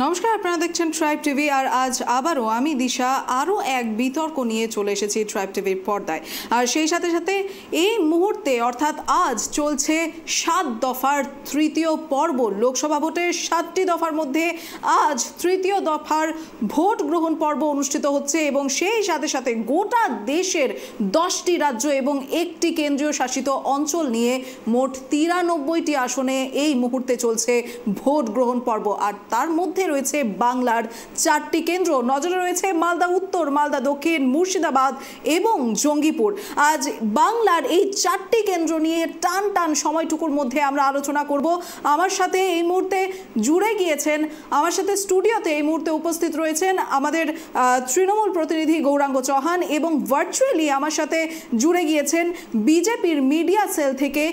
নমস্কার, আপনারা দেখছেন ট্রাইব টিভি। আর আজ আবারও আমি দিশা আরও এক বিতর্ক নিয়ে চলে এসেছি ট্রাইব টিভির পর্দায়। আর সেই সাথে সাথে এই মুহূর্তে অর্থাৎ আজ চলছে 7 দফার তৃতীয় পর্ব। লোকসভা ভোটের 7টি দফার মধ্যে আজ তৃতীয় দফার ভোট গ্রহণ পর্ব অনুষ্ঠিত হচ্ছে এবং সেই সাথে সাথে গোটা দেশের 10টি রাজ্য এবং একটি কেন্দ্রীয় শাসিত অঞ্চল নিয়ে মোট 93টি আসনে এই মুহূর্তে চলছে ভোট গ্রহণ পর্ব। আর তার মধ্যে রয়েছে বাংলার 4টি কেন্দ্র। নজরে রয়েছে মালদা উত্তর, মালদা দক্ষিণ, মুর্শিদাবাদ এবং জঙ্গিপুর। আজ বাংলার এই 4টি কেন্দ্র নিয়ে টান টান সময়টুকুর মধ্যে আমরা আলোচনা করব। আমার সাথে এই মুহূর্তে জুড়ে গিয়েছেন, আমার সাথে স্টুডিওতে এই মুহূর্তে উপস্থিত রয়েছেন আমাদের তৃণমূল প্রতিনিধি গৌরাঙ্গ চৌহান এবং ভার্চুয়ালি আমার সাথে জুড়ে গিয়েছেন বিজেপির মিডিয়া সেল থেকে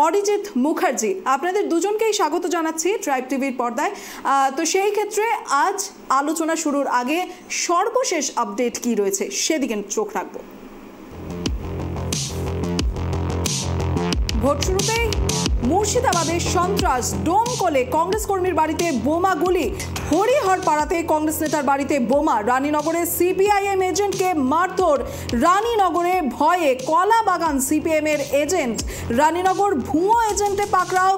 অরিজিৎ মুখার্জি। আপনাদের দুজনকেই স্বাগত জানাচ্ছি ট্রাইব টিভির পর্দায়। তো সেই ক্ষেত্রে আজ আলোচনা শুরুর আগে সর্বশেষ আপডেট কি রয়েছে সেদিকে চোখ রাখবো। ভোট শুরুতেই মুর্শিদাবাদের সন্ত্রাস, ডোমকলে কংগ্রেস কর্মীর বাড়িতে বোমা গুলি, হরিহরপাড়াতে কংগ্রেস নেতার বাড়িতে বোমা, রানীনগরে সিপিআইএম এজেন্টকে মারধর, রানীনগরে ভয়ে কলাবাগান সিপিএম এর এজেন্ট, রানীনগর ভুয়ো এজেন্টে পাকড়াও,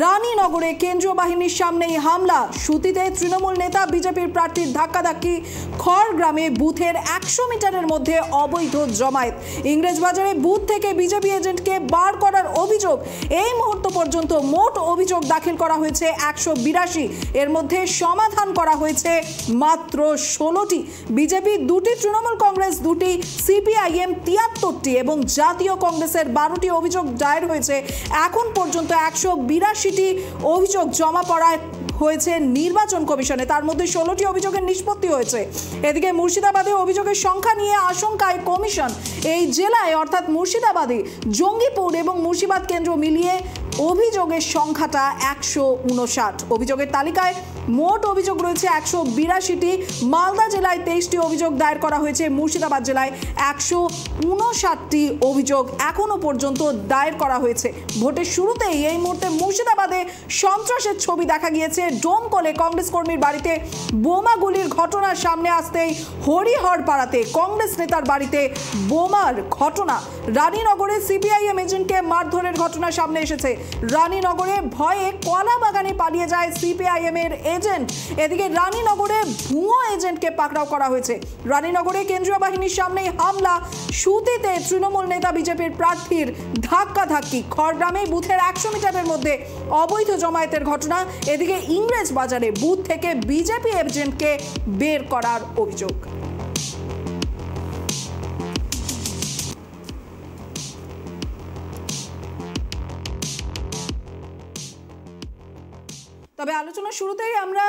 রানীনগরে কেন্দ্রীয় বাহিনীর সামনেই হামলা, সুতিতে তৃণমূল নেতা বিজেপির প্রার্থীর ধাক্কাধাক্কি, খড়গ্রামে বুথের 100 মিটারের মধ্যে অবৈধ জমায়েত, ইংরেজবাজারে বুথ থেকে বিজেপি এজেন্টকে বার করার অভিযোগ। এই মুহূর্ত পর্যন্ত মোট অভিযোগ দাখিল করা হয়েছে 182, এর মধ্যে সমাধান করা হয়েছে মাত্র 16টি। বিজেপি 2টি, তৃণমূল কংগ্রেস 2টি, সিপিআইএম 73টি এবং জাতীয় কংগ্রেসের 12টি অভিযোগ দায়ের হয়েছে। এখন পর্যন্ত 182টি অভিযোগ জমা পড়ায় হয়েছে নির্বাচন কমিশনে, তার মধ্যে 16টি অভিযোগের নিষ্পত্তি হয়েছে। এদিকে মুর্শিদাবাদে অভিযোগের সংখ্যা নিয়ে আশঙ্কায় কমিশন। এই জেলায় অর্থাৎ মুর্শিদাবাদে জঙ্গিপুর এবং মুর্শিদাবাদ কেন্দ্র মিলিয়ে অভিযোগের সংখ্যাটা 159। অভিযোগের তালিকায় মোট অভিযোগ রয়েছে 182টি। মালদা জেলায় 23টি অভিযোগ দায়ের করা হয়েছে, মুর্শিদাবাদ জেলায় 159টি অভিযোগ এখনো পর্যন্ত দায়ের করা হয়েছে। ভোটের শুরুতেই এই মুহূর্তে মুর্শিদাবাদে সন্ত্রাসের ছবি দেখা গিয়েছে। ডোমকলে কংগ্রেস কর্মীর বাড়িতে বোমাগুলির ঘটনার সামনে আসতেই হরিহরপাড়াতে কংগ্রেস নেতার বাড়িতে বোমার ঘটনা, রানীনগরে সিপিআইএম এজেন্টকে মারধরের ঘটনা সামনে এসেছে, রানীনগরে ভয়ে কলাবাগানে পালিয়ে যায় সিপিআইএম এর এজেন্ট। এদিকে রানীনগরে ভুয়ো এজেন্টকে পাকড়াও করা হয়েছে, রানীনগরে কেন্দ্রীয় বাহিনীর সামনে হামলা, সুতিতে তৃণমূল নেতা বিজেপির প্রার্থীর ধাক্কাধাক্কি, খড়গ্রামে বুথের 100 মিটারের মধ্যে অবৈধ জমায়েতের ঘটনা। এদিকে ইংরেজ বাজারে বুথ থেকে বিজেপি এজেন্টকে বের করার অভিযোগ। তবে আলোচনা শুরুতেই আমরা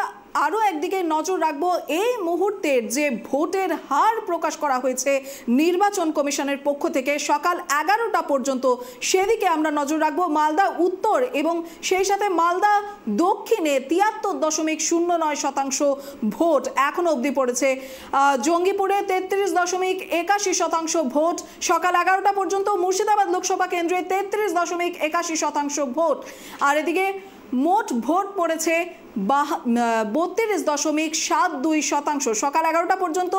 আরও একদিকে নজর রাখবো। এই মুহূর্তের যে ভোটের হার প্রকাশ করা হয়েছে নির্বাচন কমিশনের পক্ষ থেকে সকাল 11টা পর্যন্ত, সেদিকে আমরা নজর রাখবো। মালদা উত্তর এবং সেই সাথে মালদা দক্ষিণে 73.09% ভোট এখনো অবধি পড়েছে। জঙ্গিপুরে 33.81% ভোট সকাল 11টা পর্যন্ত। মুর্শিদাবাদ লোকসভা কেন্দ্রে 33.81% ভোট। আর এদিকে মোট ভোট পড়েছে 32.72% সকাল 11টা পর্যন্ত।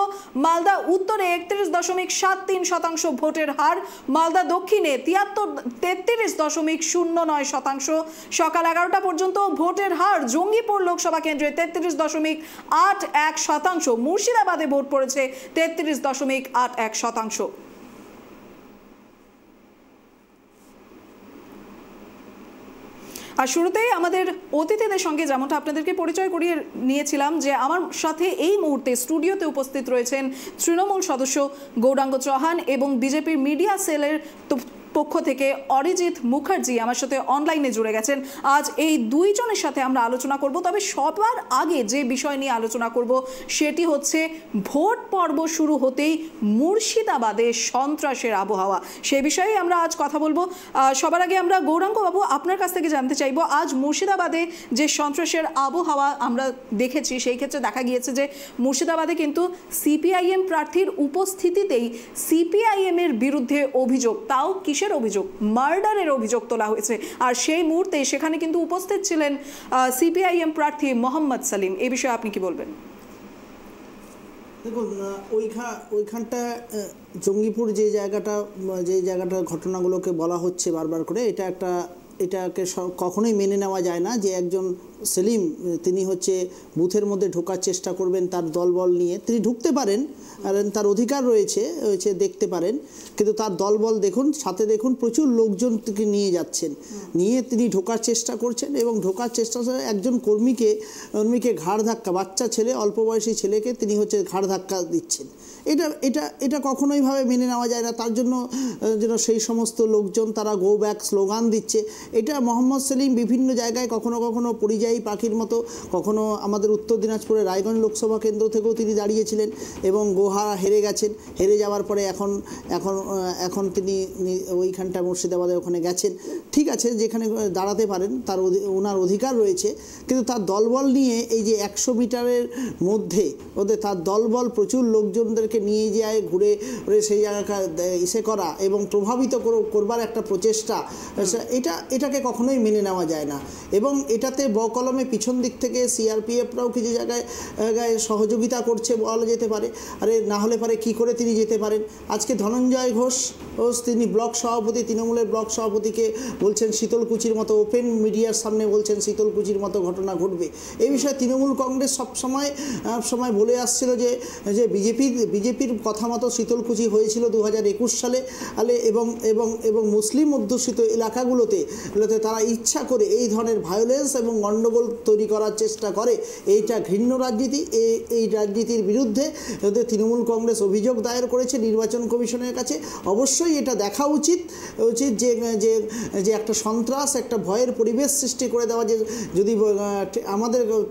মালদা উত্তরে 31.73% ভোটের হার, মালদা দক্ষিণে 33.09% সকাল 11টা পর্যন্ত ভোটের হার। জঙ্গিপুর লোকসভা কেন্দ্রে 33.81%, মুর্শিদাবাদে ভোট পড়েছে 33.81%। আর শুরুতেই আমাদের অতিথিদের সঙ্গে যেমনটা আপনাদেরকে পরিচয় করিয়ে নিয়েছিলাম যে আমার সাথে এই মুহূর্তে স্টুডিওতে উপস্থিত রয়েছেন তৃণমূল সদস্য গৌরাঙ্গ চৌহান এবং বিজেপির মিডিয়া সেলের পক্ষ থেকে অরিজিৎ মুখার্জি আমার সাথে অনলাইনে জুড়ে গেছেন। আজ এই দুইজনের সাথে আমরা আলোচনা করব। তবে সবার আগে যে বিষয় নিয়ে আলোচনা করব সেটি হচ্ছে ভোট পর্ব শুরু হতেই মুর্শিদাবাদে সন্ত্রাসের আবহাওয়া, সে বিষয়ে আমরা আজ কথা বলবো। সবার আগে আমরা গৌরাঙ্গ বাবু আপনার কাছ থেকে জানতে চাইবো, আজ মুর্শিদাবাদে যে সন্ত্রাসের আবহাওয়া আমরা দেখেছি সেই ক্ষেত্রে দেখা গিয়েছে যে মুর্শিদাবাদে কিন্তু সিপিআইএম প্রার্থীর উপস্থিতিতেই সিপিআইএম এর বিরুদ্ধে অভিযোগ, তাও কিসের কিসের অভিযোগ? মার্ডারের অভিযোগ তোলা হয়েছে। আর সেই মুহূর্তে সেখানে কিন্তু উপস্থিত ছিলেন সিপিআইএম প্রার্থী মোহাম্মদ সেলিম। এই বিষয়ে আপনি কি বলবেন? দেখুন, ওইখানটা জঙ্গিপুর যে জায়গাটা ঘটনাগুলোকে বলা হচ্ছে বারবার করে, এটাকে কখনোই মেনে নেওয়া যায় না যে একজন সেলিম তিনি হচ্ছে বুথের মধ্যে ঢোকার চেষ্টা করবেন তার দলবল নিয়ে। তিনি ঢুকতে পারেন, আর তার অধিকার রয়েছে দেখতে পারেন, কিন্তু তার দলবল দেখুন, সাথে দেখুন প্রচুর লোকজন থেকে নিয়ে যাচ্ছেন, নিয়ে তিনি ঢোকার চেষ্টা করছেন এবং ঢোকার চেষ্টা একজন কর্মীকে ঘাড় ধাক্কা, বাচ্চা ছেলে, অল্প বয়সী ছেলেকে তিনি হচ্ছে ঘাড় ধাক্কা দিচ্ছেন। এটা কখনোই ভাবে মেনে নেওয়া যায় না। তার জন্য সেই সমস্ত লোকজন তারা গো ব্যাক স্লোগান দিচ্ছে। এটা মোহাম্মদ সেলিম বিভিন্ন জায়গায় কখনো কখনো পরিযায়ী পাখির মতো, কখনো আমাদের উত্তর দিনাজপুরের রায়গঞ্জ লোকসভা কেন্দ্র থেকেও তিনি দাঁড়িয়েছিলেন এবং গোহারা হেরে গেছেন। হেরে যাওয়ার পরে এখন তিনি ওইখানটা মুর্শিদাবাদে ওখানে গেছেন। ঠিক আছে, যেখানে দাঁড়াতে পারেন ওনার অধিকার রয়েছে, কিন্তু তার দলবল নিয়ে এই যে 100 মিটারের মধ্যে তার দলবল প্রচুর লোকজনদেরকে নিয়ে যায়, ঘুরে সেই জায়গাটা করা এবং প্রভাবিত করবার একটা প্রচেষ্টা, এটাকে কখনোই মেনে নেওয়া যায় না। এবং এটাতে বকলমে পিছন দিক থেকে সিআরপিএফরাও কিছু জায়গায় সহযোগিতা করছে বলা যেতে পারে। আরে না হলে পারে কি করে তিনি যেতে পারেন? আজকে ধনঞ্জয় ঘোষ তিনি ব্লক সভাপতি, তৃণমূলের ব্লক সভাপতিকে বলছেন শীতলকুচির মতো, ওপেন মিডিয়ার সামনে বলছেন শীতলকুচির মতো ঘটনা ঘটবে। এই বিষয়ে তৃণমূল কংগ্রেস সবসময় বলে আসছিল যে বিজেপির কথা মতো শীতলকুচি হয়েছিল 2021 সালে এবং মুসলিম অধ্যুষিত এলাকাগুলোতে তারা ইচ্ছা করে এই ধরনের ভায়োলেন্স এবং গণ্ডগোল তৈরি করার চেষ্টা করে। এইটা ঘৃণ্য রাজনীতি। এই রাজনীতির বিরুদ্ধে তৃণমূল কংগ্রেস অভিযোগ দায়ের করেছে নির্বাচন কমিশনের কাছে। অবশ্যই এটা দেখা উচিত যে একটা সন্ত্রাস, একটা ভয়ের পরিবেশ সৃষ্টি করে দেওয়া, যে যদি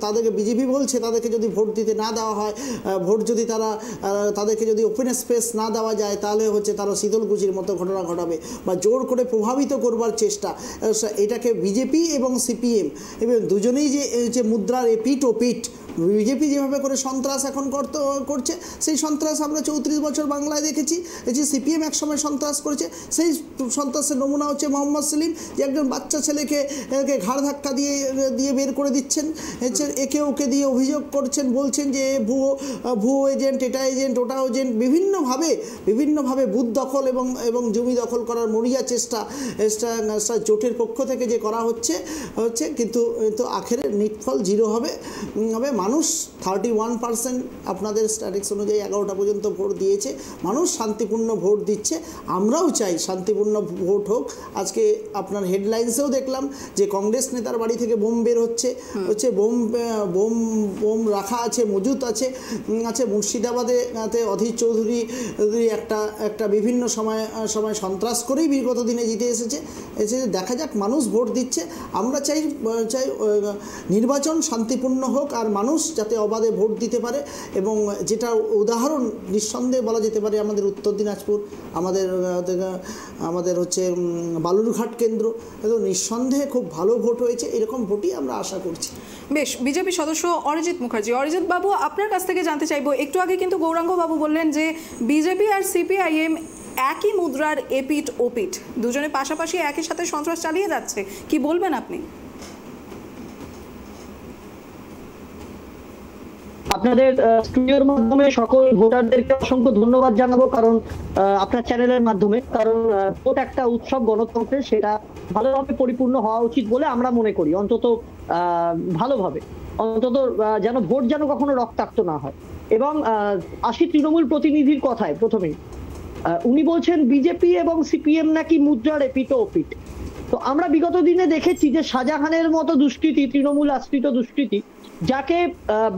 তাদেরকে বিজেপি বলছে তাদেরকে যদি ভোট দিতে না দেওয়া হয়, ভোট যদি তাদেরকে যদি ওপেন স্পেস না দেওয়া যায়, তাহলে হচ্ছে তারা শীতলকুচির মতো ঘটনা ঘটাবে বা জোর করে প্রভাবিত করবার চেষ্টা। এটাকে বিজেপি এবং সিপিএম এবং দুজনেই যে মুদ্রার এপিঠ ও পিঠ, বিজেপি যেভাবে করে সন্ত্রাস এখন করছে, সেই সন্ত্রাস আমরা 34 বছর বাংলায় দেখেছি। যে সিপিএম একসময় সন্ত্রাস করেছে, সেই সন্ত্রাসের নমুনা হচ্ছে মোহাম্মদ সেলিম, যে একজন বাচ্চা ছেলেকে ঘাড় ধাক্কা দিয়ে বের করে দিচ্ছেন, একে ওকে দিয়ে অভিযোগ করছেন, বলছেন যে ভুয়ো এজেন্ট, এটা এজেন্ট, ওটা এজেন্ট, বিভিন্নভাবে বুথ দখল এবং জমি দখল করার মরিয়া চেষ্টা জোটের পক্ষ থেকে যে করা হচ্ছে কিন্তু আখেরে নিটফল 0 হবে। মানুষ 31% আপনাদের স্ট্যাটিক্স অনুযায়ী 11টা পর্যন্ত ভোট দিয়েছে। মানুষ শান্তিপূর্ণ ভোট দিচ্ছে। আমরাও চাই শান্তিপূর্ণ ভোট হোক। আজকে আপনার হেডলাইন্সেও দেখলাম যে কংগ্রেস নেতার বাড়ি থেকে বোম বের হচ্ছে বোম রাখা আছে, মজুত আছে। মুর্শিদাবাদে অধীর চৌধুরী একটা বিভিন্ন সময় সন্ত্রাস করেই বিগত দিনে জিতে এসেছে। দেখা যাক, মানুষ ভোট দিচ্ছে। আমরা চাই নির্বাচন শান্তিপূর্ণ হোক, আর মানুষ যাতে অবাধে ভোট দিতে পারে। এবং যেটা উদাহরণ নিঃসন্দেহে বলা যেতে পারে আমাদের উত্তর দিনাজপুর, আমাদের হচ্ছে বালুরঘাট কেন্দ্র, নিঃসন্দেহে খুব ভালো ভোট হয়েছে। এরকম ভোটই আমরা আশা করছি। বেশ, বিজেপি সদস্য অরিজিৎ মুখার্জি, অরিজিৎ বাবু আপনার কাছ থেকে জানতে চাইবো, একটু আগে কিন্তু গৌরাঙ্গ বাবু বললেন যে বিজেপি আর সিপিআইএম একই মুদ্রার এপিঠ ওপিঠ, দুজনে পাশাপাশি একই সাথে সন্ত্রাস চালিয়ে যাচ্ছে, কি বলবেন আপনি? আপনাদের স্টুডিওর মাধ্যমে সকল ভোটারদেরকে অসংখ্য ধন্যবাদ জানাবো, কারণ আপনার চ্যানেলের মাধ্যমে, কারণ ভোট একটা উৎসব গণতন্ত্রের, সেটা ভালোভাবে পরিপূর্ণ হওয়া উচিত বলে আমরা মনে করি। অন্তত ভালোভাবে, অন্তত যেন ভোট যেন কখনো রক্তাক্ত না হয়। এবং আসি তৃণমূল প্রতিনিধির কথায়। প্রথমেই উনি বলছেন বিজেপি এবং সিপিএম নাকি মুদ্রার এপিঠ ওপিঠ। তো আমরা বিগত দিনে দেখেছি যে শাহজাহানের মতো দুষ্কৃতী, তৃণমূল আশ্রিত দুষ্কৃতী, যাকে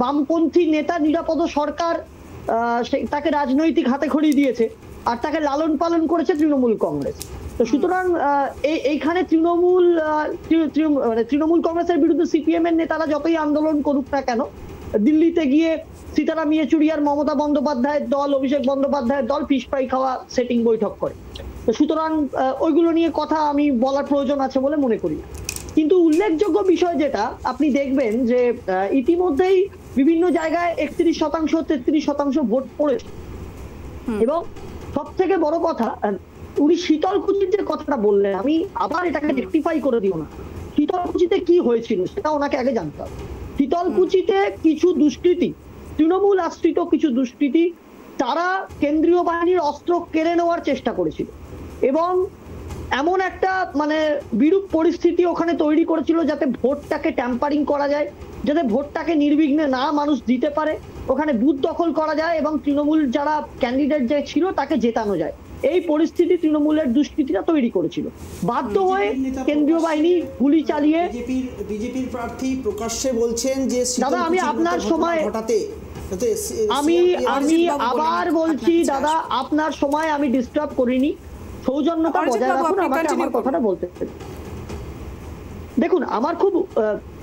বামপন্থী নেতা নিরাপদ সরকার তাকে রাজনৈতিক হাতেখড়ি দিয়েছে, আর তাকে লালন পালন করেছে তৃণমূল কংগ্রেস। তো সুতরাং এইখানে তৃণমূল কংগ্রেসের বিরুদ্ধে সিপিএম এর নেতারা যতই আন্দোলন করুক না কেন, দিল্লিতে গিয়ে সীতারাম ইয়েচুরি আর মমতা বন্দ্যোপাধ্যায়ের দল, অভিষেক বন্দ্যোপাধ্যায়ের দল ফিশ ফ্রাই খাওয়া সেটিং বৈঠক করে। তো সুতরাং ওইগুলো নিয়ে কথা আমি বলার প্রয়োজন আছে বলে মনে করি। কিন্তু উল্লেখযোগ্য বিষয় যেটা আপনি দেখবেন যে ইতিমধ্যেই বিভিন্ন জায়গায় 31%, 33% ভোট পড়েছে। এবং সব থেকে বড় কথা, উনি শীতলকুচির যে কথাটা বললেন, আমি আবার এটাকে রেকটিফাই করে দিও না। শীতলকুচিতে কি হয়েছিল সেটা ওনাকে আগে জানতে হবে। শীতলকুচিতে কিছু দুষ্কৃতী, তৃণমূল আশ্রিত কিছু দুষ্কৃতী, তারা কেন্দ্রীয় বাহিনীর অস্ত্র কেড়ে নেওয়ার চেষ্টা করেছিল এবং এমন একটা মানে বিরূপ পরিস্থিতি ওখানে তৈরি করেছিল যাতে ভোটটাকে ট্যাম্পারিং করা যায়, যাতে ভোটটাকে নির্বিঘ্নে না মানুষ দিতে পারে, ওখানে বুথ দখল করা যায় এবং তৃণমূল যারা ক্যান্ডিডেট যে ছিল তাকে জেতানো যায়। এই পরিস্থিতি তৃণমূলের দুষ্কৃতীরা তৈরি করেছিল। বাধ্য হয়ে কেন্দ্রীয় বাহিনী গুলি চালিয়ে বিজেপির প্রার্থী প্রকাশ্যে বলছেন যে দাদা আমি আপনার সময় আমি আবার বলছি দাদা, আপনার সময় আমি ডিস্টার্ব করিনি, সৌজন্যতা বজায় রাখুন, আমাকে আমার কথাটা বলতে। দেখুন আমার খুব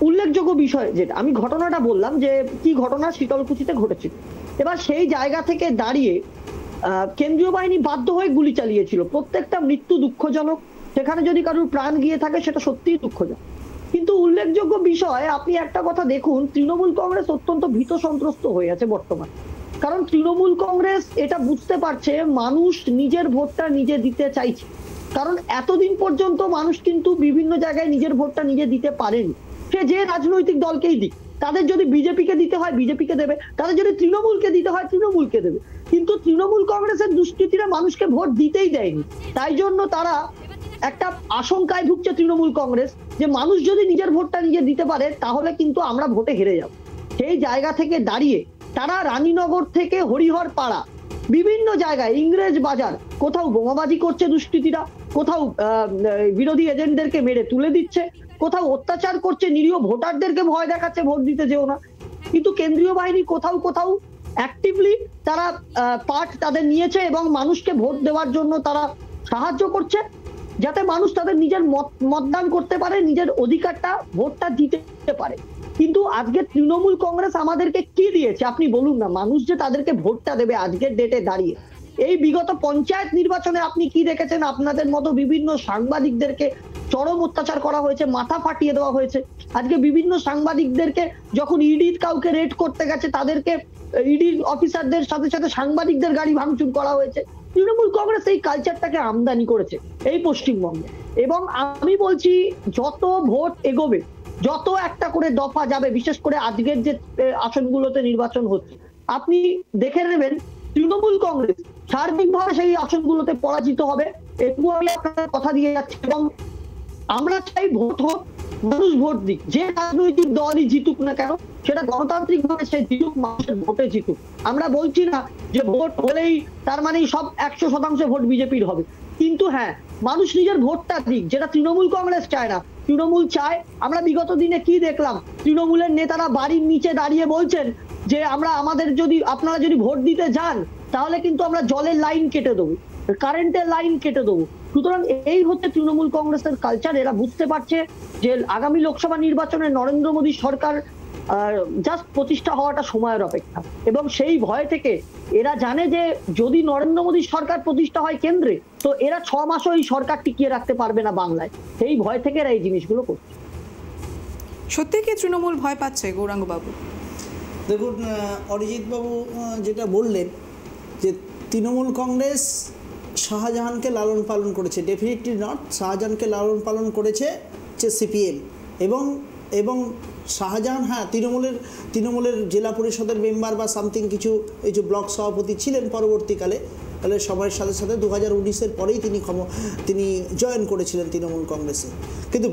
উল্লেখযোগ্য বিষয় যেটা আমি ঘটনাটা বললাম যে কি ঘটনা শীতলকুচিতে ঘটেছিল। এবার সেই জায়গা থেকে দাঁড়িয়ে কেন্দ্রীয় বাহিনী বাধ্য হয়ে গুলি চালিয়েছিল। প্রত্যেকটা মৃত্যু দুঃখজনক, সেখানে যদি কারোর প্রাণ গিয়ে থাকে সেটা সত্যিই দুঃখজনক। কিন্তু উল্লেখযোগ্য বিষয় আপনি একটা কথা দেখুন, তৃণমূল কংগ্রেস অত্যন্ত ভীত সন্ত্রস্ত হয়ে আছে বর্তমানে। কারণ তৃণমূল কংগ্রেস এটা বুঝতে পারছে মানুষ নিজের ভোটটা নিজে দিতে চাইছে। কারণ এতদিন পর্যন্ত মানুষ কিন্তু বিভিন্ন জায়গায় নিজের ভোটটা নিজে দিতে পারেনি, সে যে রাজনৈতিক দলকেই দিক। তাদের যদি বিজেপিকে দিতে হয় বিজেপিকে দেবে, তাদের যদি তৃণমূলকে দিতে হয় তৃণমূলকে দেবে। কিন্তু তৃণমূল কংগ্রেসের দুষ্কৃতীরা মানুষকে ভোট দিতেই দেয়নি। তাই জন্য তারা একটা আশঙ্কায় ভুগছে তৃণমূল কংগ্রেস যে মানুষ যদি নিজের ভোটটা নিজে দিতে পারে তাহলে কিন্তু আমরা ভোটে হেরে যাব। সেই জায়গা থেকে দাঁড়িয়ে তারা রানীনগর থেকে হরিহর পাড়া বিভিন্ন জায়গায়, ইংরেজ বাজার, কোথাও বোমাবাজি করছে দুষ্কৃতীরা, কোথাও বিরোধী এজেন্টদেরকে মেরে তুলে দিচ্ছে, কোথাও অত্যাচার করছে, নিরীহ ভোটারদেরকে ভয় দেখাচ্ছে ভোট দিতে যেও না। কিন্তু কেন্দ্রীয় বাহিনী কোথাও কোথাও অ্যাক্টিভলি তারা পার্ট তাদের নিয়েছে এবং মানুষকে ভোট দেওয়ার জন্য তারা সাহায্য করছে, যাতে মানুষ তাদের নিজের মতদান করতে পারে, নিজের অধিকারটা ভোটটা দিতে পারে। কিন্তু আজকে তৃণমূল কংগ্রেস আমাদেরকে কি দিয়েছে আপনি বলুন না? মানুষ যে তাদেরকে ভোটটা দেবে আজকের ডেটে দাঁড়িয়ে, এই বিগত পঞ্চায়েত নির্বাচনে আপনি কি দেখেছেন? আপনাদের মতো বিভিন্ন সাংবাদিকদেরকে চরম অত্যাচার করা হয়েছে, মাথা ফাটিয়ে দেওয়া হয়েছে। আজকে বিভিন্ন সাংবাদিকদেরকে যখন ইডি কাউকে রেড করতে গেছে তাদেরকে ইডি অফিসারদের সাথে সাথে সাংবাদিকদের গাড়ি ভাঙচুর করা হয়েছে। তৃণমূল কংগ্রেস এই কালচারটাকে আমদানি করেছে এই পশ্চিমবঙ্গে। এবং আমি বলছি যত ভোট এগোবে, যত একটা করে দফা যাবে, বিশেষ করে আজকের যে আসনগুলোতে নির্বাচন হচ্ছে, আপনি দেখে নেবেন তৃণমূল কংগ্রেস সার্বিকভাবে সেই আসনগুলোতে পরাজিত হবে। এটুকু আমি আপনাদের কথা দিয়ে যাচ্ছি। এবং আমরা চাই ভোট হোক, মানুষ ভোট দিক, যে রাজনৈতিক দলই জিতুক না কেন সেটা গণতান্ত্রিক ভাবে সে জিতুক, মানুষের ভোটে জিতুক। আমরা বলছি না যে ভোট হলেই তার মানে সব 100% ভোট বিজেপির হবে, কিন্তু হ্যাঁ মানুষ নিজের ভোটটা দিক, যেটা তৃণমূল কংগ্রেস চায় না। তৃণমূল চায়, আমরা বিগত দিনে কি দেখলাম, তৃণমূলের নেতারা বাড়ির নিচে দাঁড়িয়ে বলছেন যে আপনারা যদি ভোট দিতে যান তাহলে কিন্তু আমরা জলের লাইন কেটে দেবো, কারেন্টের লাইন কেটে দেবো। সুতরাং এই হচ্ছে তৃণমূল কংগ্রেসের কালচার। এরা বুঝতে পারছে যে আগামী লোকসভা নির্বাচনে নরেন্দ্র মোদী সরকার জাস্ট প্রতিষ্ঠা হওয়াটা সময়ের অপেক্ষা, এবং সেই ভয় থেকে এরা জানে যে যদি নরেন্দ্র মোদী সরকার প্রতিষ্ঠা হয় কেন্দ্রে, তো এরা 6 মাসও এই সরকার টিকিয়ে রাখতে পারবে না বাংলায়। সেই ভয় থেকে এরা এই জিনিসগুলো করছে। সত্যি কি তৃণমূল ভয় পাচ্ছে গৌরাঙ্গ বাবু? দেখুন অরিজিৎ বাবু যেটা বললেন যে তৃণমূল কংগ্রেস শাহজাহানকে লালন পালন করেছে, ডেফিনেটলি নট। শাহজাহানকে লালন পালন করেছে যে সিপিএম এবং শাহজাহান হ্যাঁ তৃণমূলের জেলা পরিষদের মেম্বার বা সামথিং কিছু এই যে ব্লক সভাপতি ছিলেন পরবর্তীকালে, তাহলে সময়ের সাথে সাথে 2019-এর পরেই তিনি জয়েন করেছিলেন তৃণমূল কংগ্রেসে। কিন্তু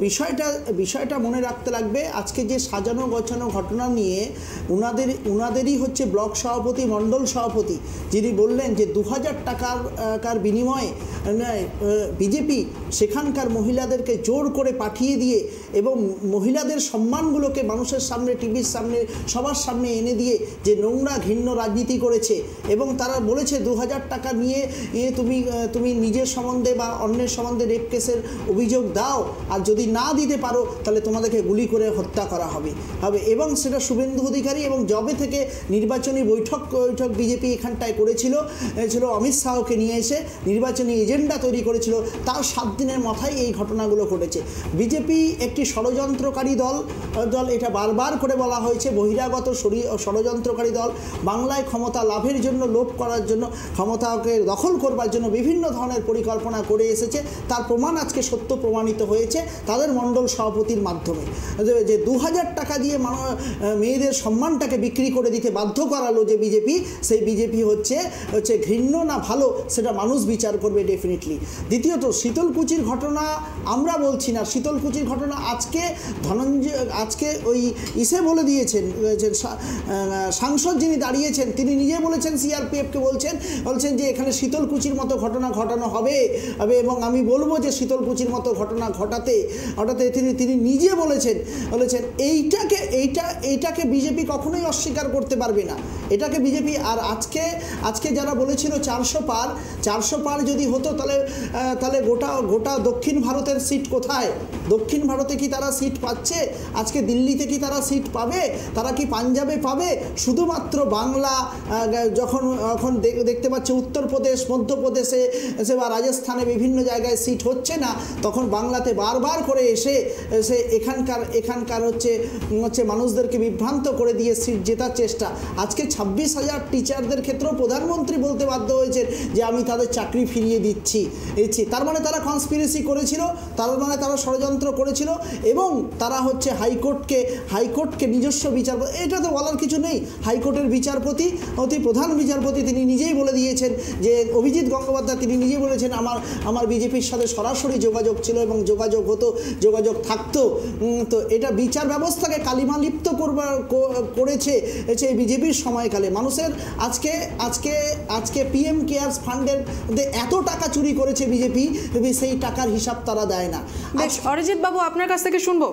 বিষয়টা মনে রাখতে লাগবে, আজকে যে সাজানো গোছানো ঘটনা নিয়ে উনাদেরই হচ্ছে ব্লক সভাপতি, মণ্ডল সভাপতি, যিনি বললেন যে 2000 টাকার বিনিময়ে বিজেপি সেখানকার মহিলাদেরকে জোর করে পাঠিয়ে দিয়ে এবং মহিলাদের সম্মানগুলোকে মানুষের সামনে, টিভির সামনে, সবার সামনে এনে দিয়ে যে নোংরা ঘৃণ্য রাজনীতি করেছে। এবং তারা বলেছে 2000 টাকা নিয়ে তুমি নিজের সম্বন্ধে বা অন্যের সম্বন্ধে রেপ কেসের অভিযোগ দাও, আর যদি না দিতে পারো তাহলে তোমাদেরকে গুলি করে হত্যা করা হবে। এবং সেটা শুভেন্দু অধিকারী এবং জবে থেকে নির্বাচনী বৈঠক বিজেপি এখানটায় করেছিল অমিত শাহকে নিয়ে এসে নির্বাচনী এজেন্ট এজেন্ডা তৈরি করেছিল, তার 7 দিনের মাথায় এই ঘটনাগুলো ঘটেছে। বিজেপি একটি ষড়যন্ত্রকারী দল, এটা বারবার করে বলা হয়েছে, বহিরাগত ষড়যন্ত্রকারী দল। বাংলায় ক্ষমতা লাভের জন্য, লোভ করার জন্য, ক্ষমতাকে দখল করবার জন্য বিভিন্ন ধরনের পরিকল্পনা করে এসেছে। তার প্রমাণ আজকে সত্য প্রমাণিত হয়েছে তাদের মণ্ডল সভাপতির মাধ্যমে, যে 2000 টাকা দিয়ে মেয়েদের সম্মানটাকে বিক্রি করে দিতে বাধ্য করালো যে বিজেপি, সেই বিজেপি হচ্ছে ঘৃণ্য না ভালো সেটা মানুষ বিচার করবে ডেফিনেটলি। দ্বিতীয়ত, শীতলকুচির ঘটনা আমরা বলছি না, শীতলকুচির ঘটনা আজকে ওই বলে দিয়েছেন, সাংসদ যিনি দাঁড়িয়েছেন তিনি নিজে বলেছেন, সিআরপিএফকে বলছেন যে এখানে শীতলকুচির মতো ঘটনা ঘটানো হবে এবং আমি বলবো যে শীতলকুচির মতো ঘটনা ঘটাতে তিনি নিজে বলেছেন এইটাকে বিজেপি কখনোই অস্বীকার করতে পারবে না, এটাকে বিজেপি। আর আজকে যারা বলেছিল 400 পার যদি হতো তাহলে গোটা দক্ষিণ ভারতের সিট কোথায়? দক্ষিণ ভারতে কি তারা সিট পাচ্ছে? আজকে দিল্লিতে কি তারা সিট পাবে? তারা কি পাঞ্জাবে পাবে? শুধুমাত্র বাংলা যখন দেখতে পাচ্ছে উত্তরপ্রদেশ, মধ্যপ্রদেশে বা রাজস্থানে বিভিন্ন জায়গায় সিট হচ্ছে না, তখন বাংলাতে বারবার করে এসে এখানকার হচ্ছে মানুষদেরকে বিভ্রান্ত করে দিয়ে সিট জেতার চেষ্টা। আজকে 26,000 টিচারদের ক্ষেত্রেও প্রধানমন্ত্রী বলতে বাধ্য হয়েছেন যে আমি তাদের চাকরি ফিরিয়ে দিচ্ছি। তার মানে তারা কনস্পিরেসি করেছিল, তার মানে তারা ষড়যন্ত্র করেছিল এবং তারা হচ্ছে হাইকোর্টকে নিজস্ব বিচারপতি, এটা তো বলার কিছু নেই। হাইকোর্টের প্রধান বিচারপতি তিনি নিজেই বলে দিয়েছেন যে অভিজিৎ গঙ্গোপাধ্যায় তিনি নিজেই বলেছেন আমার বিজেপির সাথে সরাসরি যোগাযোগ ছিল এবং যোগাযোগ থাকতো। তো এটা বিচার ব্যবস্থাকে কালিমালিপ্ত করেছে এই বিজেপির সময়কালে। মানুষের আজকে পিএম কেয়ার্স ফান্ডের এত টাকা চুরি করেছে বিজেপি, সেই টাকার হিসাব তারা দেয় না। বেশ, অরিজিৎ বাবু আপনার কাছ থেকে শুনবো।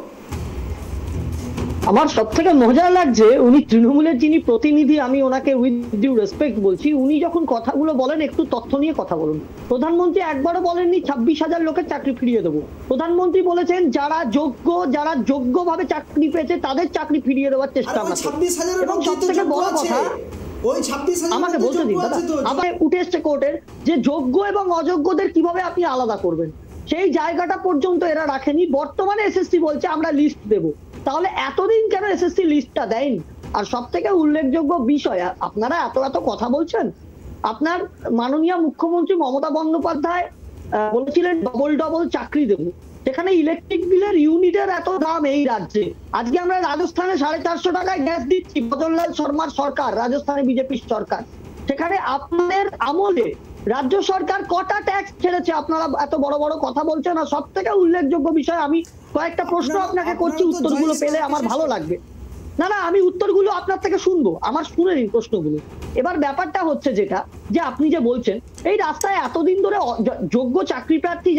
আমার সব থেকে মজা লাগছে উনি তৃণমূলের যিনি প্রতিনিধি, আমি ওনাকে উইথ ডিউ রেসপেক্ট বলছি, উনি যখন কথাগুলো বলেন একটু তথ্য নিয়ে কথা বলুন। প্রধানমন্ত্রী একবারও বলেননি 26,000 লোকের চাকরি ফিরিয়ে দেবো। প্রধানমন্ত্রী বলেছেন যারা যোগ্যভাবে চাকরি পেয়েছে তাদের চাকরি ফিরিয়ে দেওয়ার চেষ্টা আমরা করব। এবং সব থেকে বড় কথা, আমাকে বলতে দিন দাদা, আবার উঠে এসছে কোর্টের যে যোগ্য এবং অযোগ্যদের কিভাবে আপনি আলাদা করবেন, সেই জায়গাটা পর্যন্ত এরা রাখেনি। বর্তমানে এসএসসি বলছে আমরা লিস্ট দেবো, তাহলে এতদিন কেন এসএসসি লিস্টটা দেয়নি? আর সব থেকে উল্লেখযোগ্য বিষয়, আপনারা এত কথা বলছেন, আপনার মাননীয় মুখ্যমন্ত্রী মমতা বন্দ্যোপাধ্যায় বলেছিলেন ডবল চাকরি দেবো, সেখানে ইলেকট্রিক বিলের ইউনিটের এত দাম এই রাজ্যে। আজকে আমরা রাজস্থানে 450 টাকায় গ্যাস দিচ্ছি, ভজনলাল শর্মার সরকার, রাজস্থানে বিজেপির সরকার। সেখানে আপনাদের আমলে রাজ্য সরকার কটা ট্যাক্স ছেড়েছে? আপনারা এত বড় কথা বলছেন। আর সব থেকে উল্লেখযোগ্য বিষয়, আমি কয়েকটা প্রশ্ন আপনাকে করছি, উত্তরগুলো পেলে আমার ভালো লাগবে। না আমি উত্তরগুলো আপনার থেকে শুনবো, আমার শুনে নিন প্রশ্নগুলো। এবার ব্যাপারটা হচ্ছে যেটা, যে আপনি যে বলছেন এই রাস্তায় এতদিন ধরে যোগ্য চাকরি প্রার্থী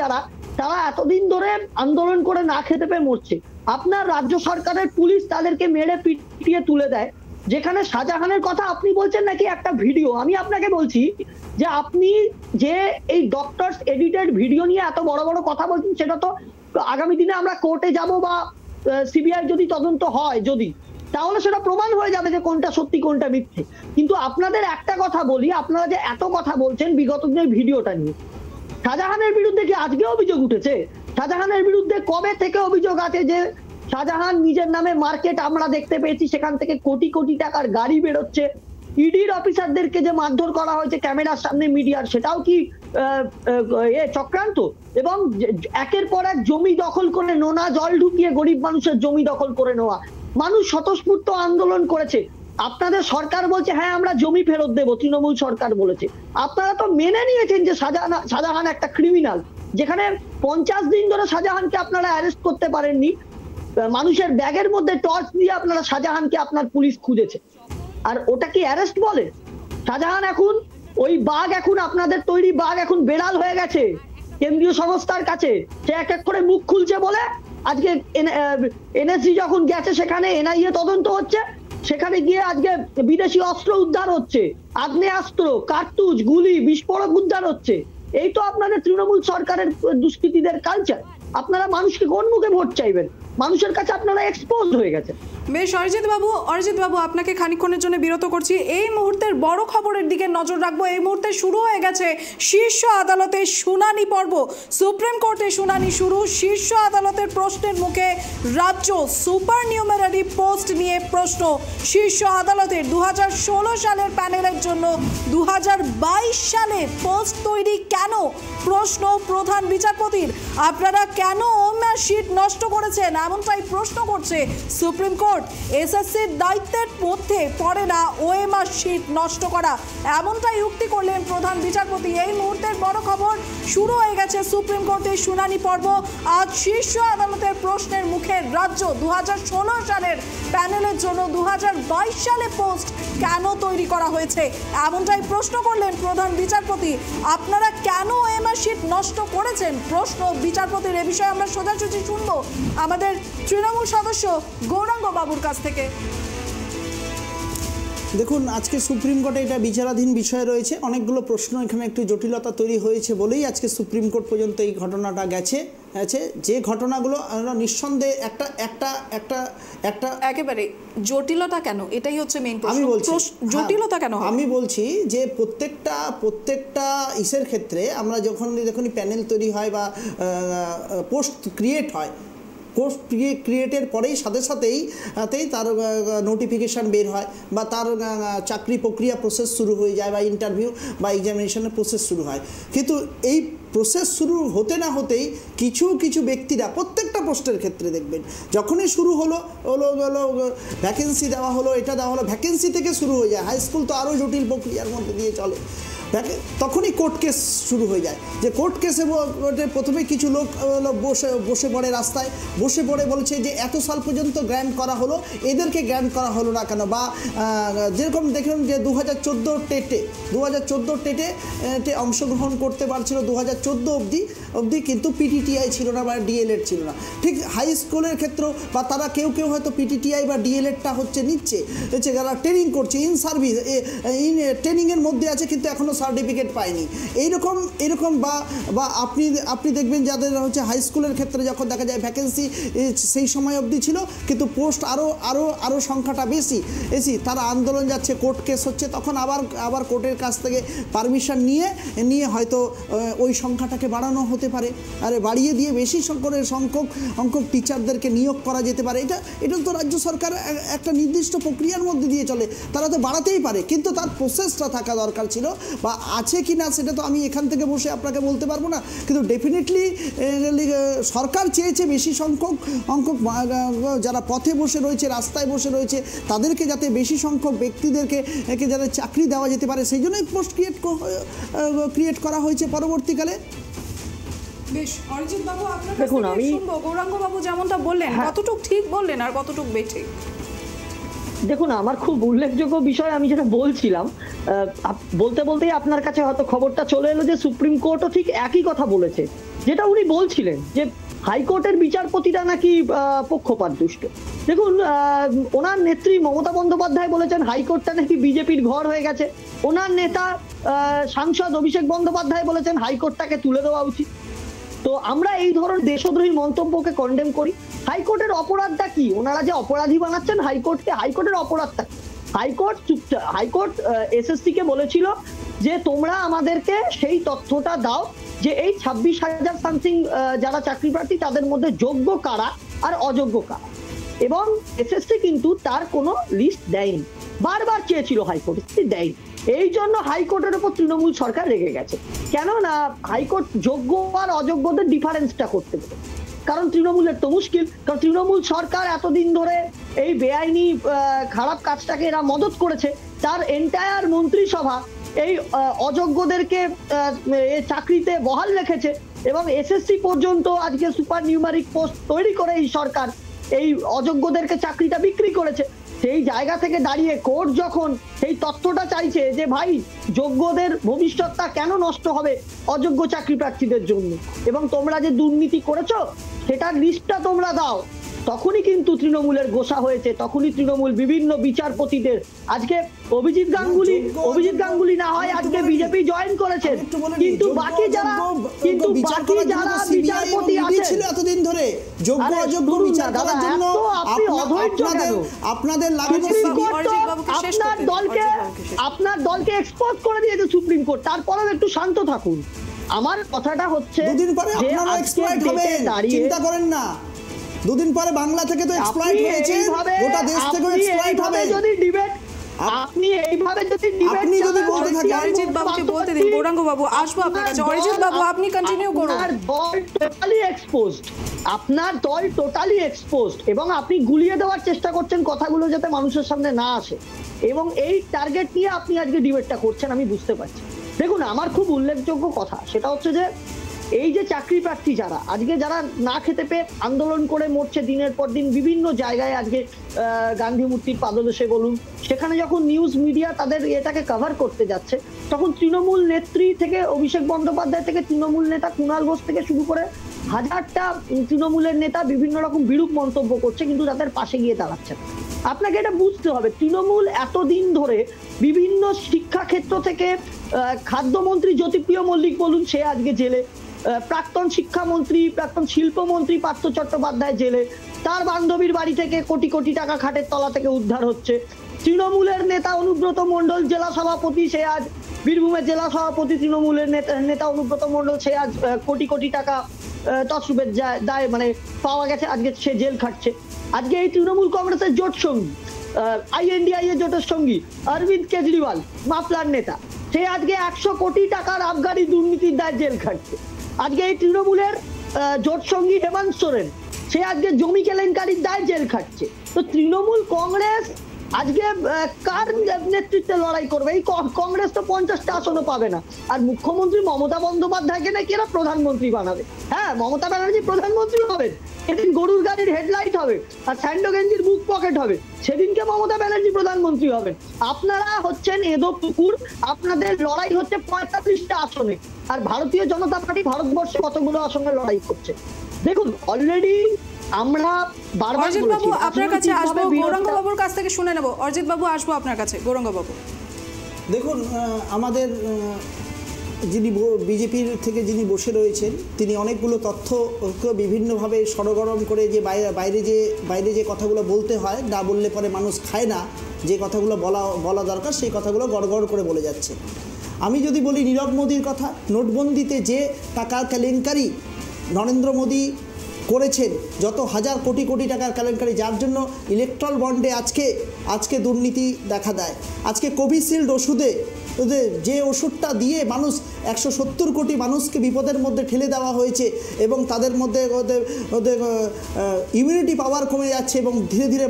তারা এতদিন ধরে আন্দোলন করে না খেতে পেয়ে মরছে। আপনার রাজ্য সরকারের পুলিশ তাদেরকে মেরে পিটিয়ে তুলে দেয়। যেখানে শাহজাহানের কথা আপনি বলছেন নাকি একটা ভিডিও, আমি আপনাকে বলছি যে আপনি যে এই ডক্টরস এডিটেড ভিডিও নিয়ে এত বড় কথা বলছেন, সেটা তো আগামী দিনে আমরা কোর্টে যাব বা সিবিআই যদি তদন্ত হয় তাহলে সেটা প্রমাণ হয়ে যাবে যে কোনটা সত্যি কোনটা মিথ্যে। কিন্তু আপনাদের একটা কথা বলি, আপনারা যে এত কথা বলছেন বিগত দিনের ভিডিওটা নিয়ে, শাহজাহানের বিরুদ্ধে কি আজকে অভিযোগ উঠেছে? শাহজাহানের বিরুদ্ধে কবে থেকে অভিযোগ আছে যে শাহজাহান নিজের নামে মার্কেট আমরা দেখতে পেয়েছি, সেখান থেকে কোটি টাকার গাড়ি বেরোচ্ছে, ইডির অফিসারদেরকে যে মারধর করা হয়েছে ক্যামেরার সামনে মিডিয়ার, সেটাও কি চক্রান্ত? এবং একের পর এক জমি দখল করে, নোনা জল ঢুকিয়ে গরিব মানুষের জমি দখল করে নেওয়া। মানুষ স্বতঃস্ফূর্ত আন্দোলন করেছে, আপনাদের সরকার বলছে হ্যাঁ আমরা জমি ফেরত দেবো, তৃণমূল সরকার বলেছে। আপনারা তো মেনে নিয়েছেন যে শাহজাহান একটা ক্রিমিনাল, যেখানে 50 দিন ধরে শাহজাহানকে আপনারা অ্যারেস্ট করতে পারেননি। মানুষের ব্যাগের মধ্যে টর্চ দিয়ে আপনারা শাহজাহানকে আপনার পুলিশ খুঁজেছে, আর ওটা কি অ্যারেস্ট বলে? শাহজাহান এখন ওই বাঘ, এখন আপনাদের তৈরি বাঘ এখন বেড়াল হয়ে গেছে কেন্দ্রীয় সংস্থার কাছে। সে এক করে মুখ খুলছে বলে আজকে এনএসজি যখন গেছে সেখানে এনআইএ তদন্ত হচ্ছে, সেখানে গিয়ে আজকে বিদেশি অস্ত্র উদ্ধার হচ্ছে, আগ্নেয়াস্ত্র, কার্তুজ, গুলি, বিস্ফোরক উদ্ধার হচ্ছে। এই তো আপনাদের তৃণমূল সরকারের দুষ্কৃতীদের কালচার। আপনারা মানুষকে কোন মুখে ভোট চাইবেন? মানুষের কাছে আপনারা এক্সপোজ হয়ে গেছে। বেশ, অরিজিৎ বাবু আপনাকে খানিকক্ষণের জন্য বিরত করছি। এই মুহূর্তের বড় খবরের দিকে নজর রাখবো। এই মুহূর্তে শুরু হয়ে গেছে শীর্ষ আদালতের শুনানি পর্ব। সুপ্রিম কোর্টে শুনানি শুরু। শীর্ষ আদালতের প্রশ্নের মুখে রাজ্য সুপার নিউমারারি পোস্ট নিয়ে প্রশ্ন। শীর্ষ আদালতের 2016 সালের প্যানেলের জন্য 2022 সালে পোস্ট তৈরি কেন? প্রশ্ন প্রধান বিচারপতির। আপনারা কেন ওএমআর শিট নষ্ট করেছেন, এমনটাই প্রশ্ন করছে সুপ্রিম কোর্ট। এসএসসির দায়িত্বের মধ্যে পড়ে না ওএমআর শিট নষ্ট করা, এমনটাই উক্তি করলেন প্রধান বিচারপতি। এই মুহূর্তের বড় খবর, শুরু হয়ে গেছে সুপ্রিম কোর্টের শুনানি পর্ব। আজ শীর্ষ আদালতের প্রশ্নের মুখে রাজ্য 2016 সালের প্যানেলের জন্য 2022 সালে পোস্ট কেন তৈরি করা হয়েছে, এমনটাই প্রশ্ন করলেন প্রধান বিচারপতি। আপনারা কেন ওএমআর শিট নষ্ট করেছেন, প্রশ্ন বিচারপতির। এ বিষয়ে আমরা সোজাসুজি শুনবো আমাদের তৃণমূল সদস্য গৌরাঙ্গ বাবুর কাছ থেকে। দেখুন, আজকে সুপ্রিম কোর্টে এটা বিচারাধীন বিষয় রয়েছে। অনেকগুলো প্রশ্ন এখানে একটু জটিলতা তৈরি হয়েছে বলেই আজকে সুপ্রিম কোর্ট পর্যন্ত এই ঘটনাটা গেছে। যে ঘটনাগুলো নিঃসন্দেহে একটা একেবারে জটিলতা কেন, এটাই হচ্ছে মেইন প্রশ্ন। আমি বলছি জটিলতা কেন? আমি বলছি যে প্রত্যেকটা ইসের ক্ষেত্রে আমরা যখনই প্যানেল তৈরি হয় বা পোস্ট ক্রিয়েট হয়, পোস্ট ক্রিয়েটের পরেই সাথেই তার নোটিফিকেশান বের হয় বা তার চাকরি প্রক্রিয়া প্রসেস শুরু হয়ে যায় বা ইন্টারভিউ বা এক্সামিনেশনের প্রসেস শুরু হয়। কিন্তু এই প্রসেস শুরু হতে না হতেই কিছু ব্যক্তিরা প্রত্যেকটা পোস্টের ক্ষেত্রে দেখবেন, যখনই শুরু হলো ভ্যাকেন্সি দেওয়া হলো, এটা দেওয়া হলো, ভ্যাকেন্সি থেকে শুরু হয়ে যায়। হাই স্কুল তো আরও জটিল প্রক্রিয়ার মধ্যে দিয়ে চলে। তখনই কোর্ট কেস শুরু হয়ে যায়। যে কোর্ট কেসে প্রথমে কিছু লোক বসে পড়ে, রাস্তায় বসে পড়ে বলছে যে এত সাল পর্যন্ত গ্র্যান্ট করা হলো, এদেরকে গ্র্যান্ট করা হলো না কেন? বা যেরকম দেখলাম যে 2014 টেটে অংশগ্রহণ করতে পারছিল 2014 অবধি, কিন্তু পিটিটিআই ছিল না বা ডিএলএড ছিল না। ঠিক হাই স্কুলের ক্ষেত্রেও বা তারা কেউ হয়তো পিটিটিআই বা ডিএলএডটা নিচ্ছে, যারা ট্রেনিং করছে, ইন সার্ভিস ট্রেনিংয়ের মধ্যে আছে কিন্তু এখনও সার্টিফিকেট পায়নি। এইরকম বা আপনি দেখবেন যাদের হাই স্কুলের ক্ষেত্রে যখন দেখা যায় ভ্যাকেন্সি সেই সময় অবধি ছিল কিন্তু পোস্ট আরও সংখ্যাটা বেশি, তারা আন্দোলন যাচ্ছে, কোর্ট কেস হচ্ছে, তখন আবার কোর্টের কাছ থেকে পারমিশন নিয়ে হয়তো ওই সংখ্যাটাকে বাড়ানো হতে পারে, বাড়িয়ে দিয়ে বেশি সংখ্যক টিচারদেরকে নিয়োগ করা যেতে পারে। এটা তো রাজ্য সরকার একটা নির্দিষ্ট প্রক্রিয়ার মধ্যে দিয়ে চলে, তারা তো বাড়াতেই পারে, কিন্তু তার প্রসেসটা থাকা দরকার ছিল বা আছে কি না সেটা তো আমি এখান থেকে বসে আপনাকে বলতে পারবো না। কিন্তু ডেফিনেটলি সরকার চেয়েছে বেশি সংখ্যক যারা পথে বসে রয়েছে, রাস্তায় বসে রয়েছে, তাদেরকে যাতে বেশি সংখ্যক ব্যক্তিদেরকে যাতে চাকরি দেওয়া যেতে পারে, সেই জন্যই পোস্ট ক্রিয়েট করা হয়েছে পরবর্তীকালে। বেশ, অরিজিৎ বাবু আপনার কাছ থেকে শুনবো। গৌরাঙ্গ বাবু যেমনটা বললেন, কতটুকু ঠিক বললেন আর কতটুকু বেঠিক? দেখুন, আমার খুব উল্লেখযোগ্য বিষয় আমি যেটা বলছিলাম, বলতেই আপনার কাছে হয়তো খবরটা চলে এলো যে সুপ্রিম কোর্টও ঠিক একই কথা বলেছে, যেটা উনি বলছিলেন যে হাইকোর্টের বিচারপতিরা নাকি পক্ষপাত দুষ্ট। দেখুন, ওনার নেত্রী মমতা বন্দ্যোপাধ্যায় বলেছেন হাইকোর্টটা নাকি বিজেপির ঘর হয়ে গেছে। ওনার নেতা সাংসদ অভিষেক বন্দ্যোপাধ্যায় বলেছেন হাইকোর্টটাকে তুলে দেওয়া উচিত। তো আমরা এই ধরনের দেশদ্রোহী মন্তব্যকে কন্ডেম করি। হাইকোর্টের অপরাধটা কি? ওনারা যে অপরাধী বানাচ্ছেন হাইকোর্টকে, হাইকোর্টের অপরাধটা কি? হাইকোর্ট এসএসসি কে বলেছিল যে তোমরা আমাদেরকে সেই তথ্যটা দাও যে এই 26,000 সামথিং যারা চাকরি প্রার্থী তাদের মধ্যে যোগ্য কারা আর অযোগ্য কারা, এবং এসএসসি কিন্তু তার কোনো লিস্ট দেয়নি। বারবার চেয়েছিল হাইকোর্ট, দেয়নি। এই জন্য হাইকোর্টের উপর তৃণমূল সরকার রেগে গেছে। কেননা হাইকোর্ট যোগ্য আর অযোগ্যদের ডিফারেন্সটা করতে পারে, কারণ তৃণমূলের তো মুশকিল, কারণ তৃণমূল সরকার এতদিন ধরে এই বেআইনি খারাপ কাজটাকে এরা মদত করেছে, তার এন্টায়ার মন্ত্রিসভা এই অযোগ্যদেরকে চাকরিতে বহাল রেখেছে, এবং এসএসসি পর্যন্ত আজকে সুপার নিউমারিক পোস্ট তৈরি করে এই সরকার এই অযোগ্যদেরকে চাকরিটা বিক্রি করেছে। সেই জায়গা থেকে দাঁড়িয়ে কোর্ট যখন সেই তথ্যটা চাইছে যে ভাই যোগ্যদের ভবিষ্যৎটা কেন নষ্ট হবে অযোগ্য চাকরি প্রার্থীদের জন্য, এবং তোমরা যে দুর্নীতি করেছো সেটার লিস্টটা তোমরা দাও, তখনই কিন্তু তৃণমূলের গোসা হয়েছে, তখনই তৃণমূল বিভিন্ন বিচারপতিদের আজকে অভিজিৎ গাঙ্গুলি না হয় আজকে বিজেপি জয়েন করেছেন, কিন্তু বাকি যারা বিচারপতি আছেন এতদিন ধরে যোগ্য অযোগ্য বিচার করার জন্য আপনাদের আপনার দলকে এক্সপোজ করে দিয়েছে সুপ্রিম কোর্ট, তারপরেও একটু শান্ত থাকুন। আমার কথাটা হচ্ছে দুদিন পরে আপনারা এক্সপ্লয়েট হবেন, চিন্তা করেন না। দুদিন পরে বাংলা থেকে তো এক্সপ্লয়েট হয়েছে, গোটা দেশ থেকে এক্সপ্লয়েট হবে। যদি ডিবেট আপনি এইভাবে যদি ডিবেট আপনি যদি বলতে থাকেন, অরিজিৎ বাবুকে বলতে দিন। গৌরাঙ্গ বাবু আসবো আপনার কাছে। অরিজিৎ বাবু আপনি কন্টিনিউ করুন। আপনার দল টোটালি এক্সপোজড, আপনার দল টোটালি এক্সপোজড, এবং আপনি গুলিয়ে দেওয়ার চেষ্টা করছেন কথাগুলো যাতে মানুষের সামনে না আসে, এবং এই টার্গেট নিয়ে আপনি আজকে ডিবেটটা করছেন, আমি বুঝতে পারছি। দেখুন, আমার খুব উল্লেখযোগ্য কথা সেটা হচ্ছে যে এই যে চাকরি প্রার্থী যারা আজকে যারা না খেতে পেয়ে আন্দোলন করে মরছে দিনের পর দিন বিভিন্ন জায়গায়, আজকে গান্ধী মূর্তির পাদদেশে বলুন, সেখানে যখন নিউজ মিডিয়া তাদের এটাকে কভার করতে যাচ্ছে, তখন তৃণমূল নেত্রী থেকে অভিষেক বন্দ্যোপাধ্যায় থেকে তৃণমূল নেতা কুণাল ঘোষ থেকে শুরু করে হাজারটা তৃণমূলের নেতা বিভিন্ন রকম বিরূপ মন্তব্য করছে, কিন্তু তাদের পাশে গিয়ে দাঁড়াচ্ছে। আপনাকে এটা বুঝতে হবে, তৃণমূল এতদিন ধরে বিভিন্ন শিক্ষাক্ষেত্র থেকে খাদ্যমন্ত্রী জ্যোতিপ্রিয় মল্লিক বলুন, সে আজকে জেলে, প্রাক্তন শিক্ষামন্ত্রী প্রাক্তন শিল্পমন্ত্রী পার্থ চট্টোপাধ্যায় জেলে, তার বান্ধবীর বাড়ি থেকে কোটি কোটি টাকা খাটের তলা থেকে উদ্ধার হচ্ছে। তৃণমূলের নেতা অনুব্রত মণ্ডল জেলা সভাপতি, সে আজ বীরভূমের জেলা সভাপতি তৃণমূলের নেতা অনুব্রত মণ্ডল, সে আজ কোটি কোটি টাকা তছরূপের দায় মানে পাওয়া গেছে, আজকে সে জেল খাটছে। আজকে এই তৃণমূল কংগ্রেসের জোট সঙ্গী INDI এর জোটের সঙ্গী অরবিন্দ কেজরিওয়াল মাফলার নেতা, সে আজকে 100 কোটি টাকার আবগারি দুর্নীতির দায় জেল খাটছে। আজকে এই তৃণমূলের জোট সঙ্গী হেমন্ত সোরেন, সে আজকে জমি কেলেঙ্কারির দায় জেল খাটছে। তো তৃণমূল কংগ্রেস আজকে কার নেতৃত্বে লড়াই করবে? এই কংগ্রেস তো 50টা আসনও পাবে না, আর মুখ্যমন্ত্রী মমতা বন্দ্যোপাধ্যায়কে নাকি এরা প্রধানমন্ত্রী বানাবে। হ্যাঁ, মমতা ব্যানার্জি প্রধানমন্ত্রী হবেন, সেদিন গরুর গাড়ির হেডলাইট হবে আর স্যান্ডো গেঞ্জির বুক পকেট হবে, সেদিনকে মমতা ব্যানার্জি প্রধানমন্ত্রী হবেন। আপনারা হচ্ছেন এদো পুকুর, আপনাদের লড়াই হচ্ছে 45টা আসনে, আর ভারতীয় জনতা পার্টি ভারতবর্ষে কতগুলো আসনে লড়াই করছে। দেখুন, অলরেডি আমরা বারবার অরিজিৎ বাবু আপনার কাছে আসবো, গৌরাঙ্গ বাবুর কাছ থেকে শুনে নেব। অরিজিৎ বাবু আসবো আপনার কাছে। গৌরাঙ্গ বাবু দেখুন, আমাদের যিনি বিজেপির থেকে যিনি বসে রয়েছেন, তিনি অনেকগুলো তথ্যকে বিভিন্নভাবে সরগরম করে যে বাইরে যে কথাগুলো বলতে হয়, না বললে পরে মানুষ খায় না, যে কথাগুলো বলা দরকার সেই কথাগুলো গড়গড় করে বলে যাচ্ছে। আমি যদি বলি নীরব মোদীর কথা, নোটবন্দিতে যে টাকার কেলেঙ্কারি নরেন্দ্র মোদী করেছেন, যত হাজার কোটি কোটি টাকার কেলেঙ্কারি, যার জন্য ইলেকট্রাল বন্ডে আজকে দুর্নীতি দেখা দেয়। আজকে কোভিশিল্ড ওষুধে যে ওষুধটা দিয়ে মানুষ 170 কোটি মানুষকে বিপদের মধ্যে ঠেলে দেওয়া হয়েছে, এবং তাদের মধ্যে ওদের ইমিউনিটি পাওয়ার কমে যাচ্ছে এবং ধীরে ধীরে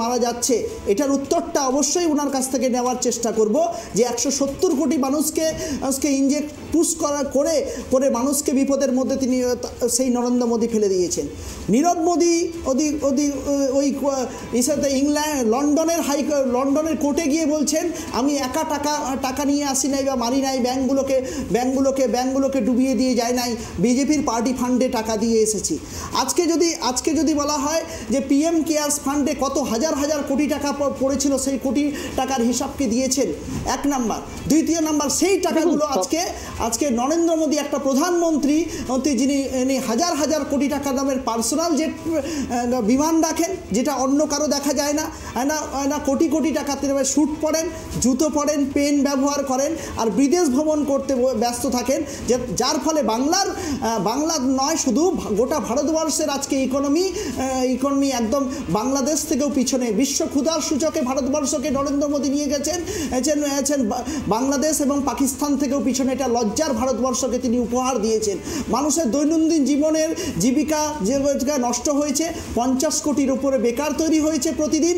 মারা যাচ্ছে, এটার উত্তরটা অবশ্যই ওনার কাছ থেকে নেওয়ার চেষ্টা করব, যে 170 কোটি মানুষকে ইনজেক্ট পুশ করে মানুষকে বিপদের মধ্যে তিনি সেই নরেন্দ্র মোদী ফেলে দিয়েছেন। নীরব মোদী ওই ইসাতে লন্ডনের কোর্টে গিয়ে বলছেন, আমি একা টাকা নিয়ে আসি নাই বা মারি নাই, ব্যাংকগুলোকে ডুবিয়ে দিয়ে যায় নাই, বিজেপির পার্টি ফান্ডে টাকা দিয়ে এসেছি। আজকে যদি বলা হয় যে PM কেয়ার্স ফান্ডে কত হাজার কোটি টাকা পড়েছিল, সেই কোটি টাকার হিসাবকে দিয়েছেন, এক নাম্বার। দ্বিতীয় নাম্বার, সেই টাকাগুলো আজকে নরেন্দ্র মোদী একটা প্রধানমন্ত্রী যিনি হাজার কোটি টাকা দামের পার্সোনাল জেট বিমান রাখেন, যেটা অন্য কারো দেখা যায় না, কোটি কোটি টাকাতে স্যুট পরেন, জুতো পরেন, পেন ব্যবহার করেন, আর বিদেশ ভ্রমণ করতে ব্যস্ত থাকেন, যার ফলে বাংলার নয় শুধু গোটা ভারতবর্ষের আজকে ইকোনমি একদম বাংলাদেশ থেকেও পিছনে। বিশ্ব ক্ষুধার সূচকে ভারতবর্ষকে নরেন্দ্র মোদী নিয়ে গেছেন বাংলাদেশ এবং পাকিস্তান থেকেও পিছনে। এটা লজ্জার ভারতবর্ষকে তিনি উপহার দিয়েছেন। মানুষের দৈনন্দিন জীবনের জীবিকা নষ্ট হয়েছে, 50 কোটির উপরে বেকার তৈরি হয়েছে প্রতিদিন।